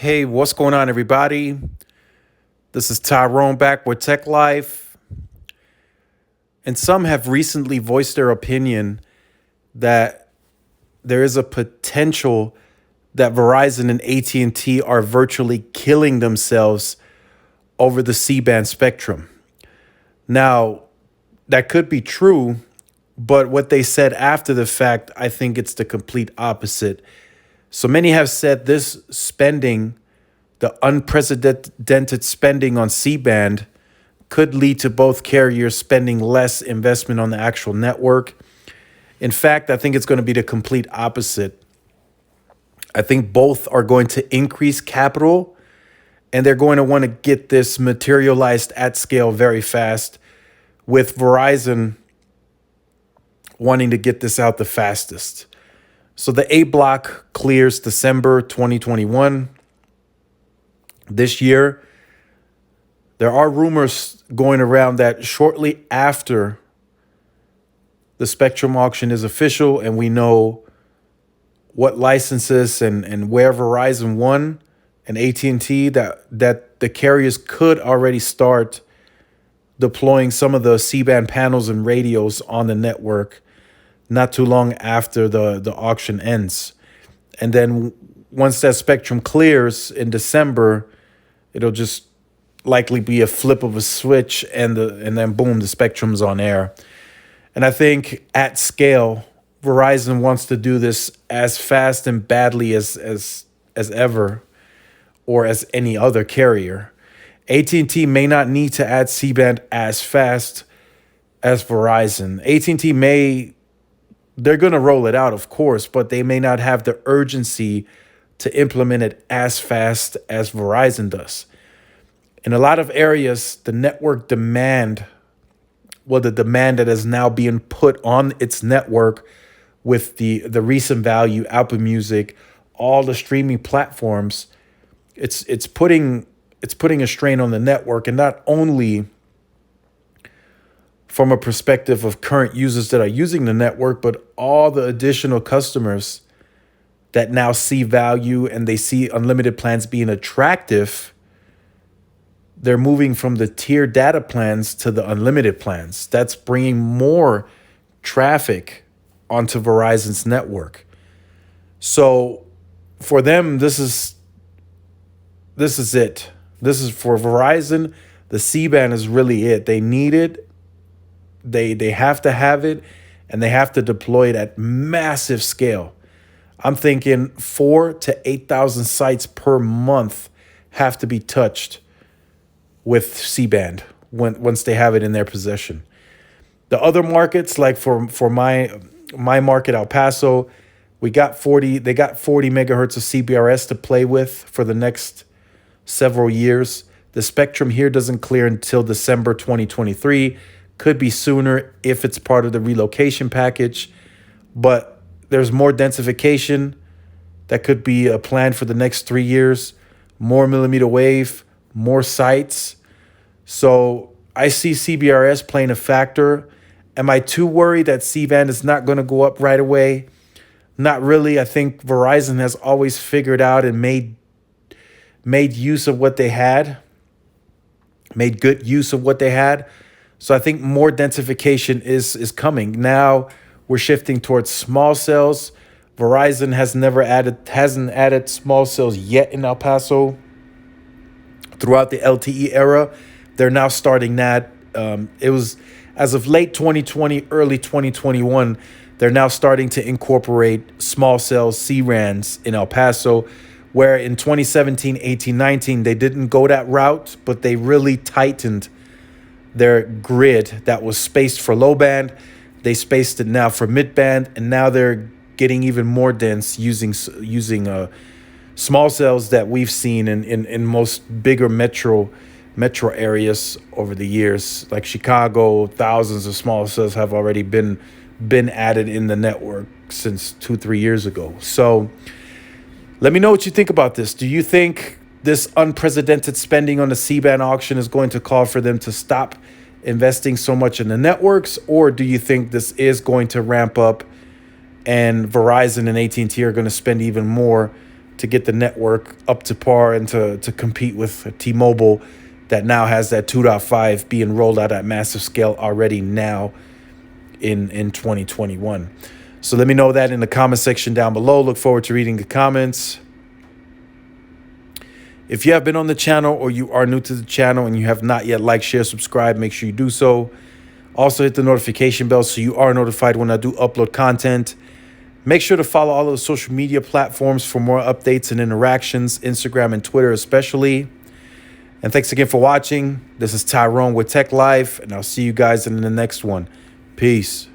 Hey, what's going on, everybody? This is Tyrone back with Tech Life. And some have recently voiced their opinion that there is a potential that Verizon and AT&T are virtually killing themselves over the C-band spectrum. Now, that could be true, but what they said after the fact, I think it's the complete opposite. So many have said this spending, the unprecedented spending on C-band, could lead to both carriers spending less investment on the actual network. In fact, I think it's going to be the complete opposite. I think both are going to increase capital and they're going to want to get this materialized at scale very fast, with Verizon wanting to get this out the fastest. So the A block clears December 2021. This year, there are rumors going around that shortly after the spectrum auction is official and we know what licenses and where Verizon won and AT&T, that the carriers could already start deploying some of the C-band panels and radios on the network not too long after the auction ends. And then once that spectrum clears in December, it'll just likely be a flip of a switch and then boom, the spectrum's on air. And I think at scale, Verizon wants to do this as fast and badly as ever, or as any other carrier. AT&T may not need to add C-band as fast as Verizon. AT&T they're going to roll it out, of course, but they may not have the urgency to implement it as fast as Verizon does. In a lot of areas, the network demand, the demand that is now being put on its network with the recent value, Apple Music, all the streaming platforms, it's putting a strain on the network, and not only from a perspective of current users that are using the network, but all the additional customers that now see value and they see unlimited plans being attractive. They're moving from the tier data plans to the unlimited plans. That's bringing more traffic onto Verizon's network. So for them, this is it. This is for Verizon. The C-band is really it. They need it. They have to have it, and they have to deploy it at massive scale. I'm thinking 4,000 to 8,000 sites per month have to be touched with C-band once they have it in their possession. The other markets, like for my market, El Paso, they got 40 megahertz of CBRS to play with for the next several years. The spectrum here doesn't clear until December 2023. Could be sooner if it's part of the relocation package, but there's more densification that could be a plan for the next 3 years, more millimeter wave, more sites. So I see CBRS playing a factor. Am I too worried that C-band is not going to go up right away? Not really. I think Verizon has always figured out and made use of what they had, made good use of what they had. So I think more densification is coming. Now we're shifting towards small cells. Verizon hasn't added small cells yet in El Paso. Throughout the LTE era, they're now starting that. It was as of late 2020, early 2021, they're now starting to incorporate small cells, C-RANs in El Paso, where in 2017, 18, 19, they didn't go that route, but they really tightened their grid that was spaced for low band. They spaced it now for mid band, and now they're getting even more dense using small cells that we've seen in most bigger metro areas over the years. Like Chicago, thousands of small cells have already been added in the network since 2-3 years ago. So let me know what you think about this. Do you think this unprecedented spending on the C-band auction is going to call for them to stop investing so much in the networks? Or do you think this is going to ramp up and Verizon and AT&T are going to spend even more to get the network up to par and to compete with T-Mobile that now has that 2.5 being rolled out at massive scale already now in 2021. So let me know that in the comment section down below. Look forward to reading the comments. If you have been on the channel or you are new to the channel and you have not yet liked, share, subscribe, make sure you do so. Also hit the notification bell so you are notified when I do upload content. Make sure to follow all of the social media platforms for more updates and interactions, Instagram and Twitter especially. And thanks again for watching. This is Tyrone with Tech Life, and I'll see you guys in the next one. Peace.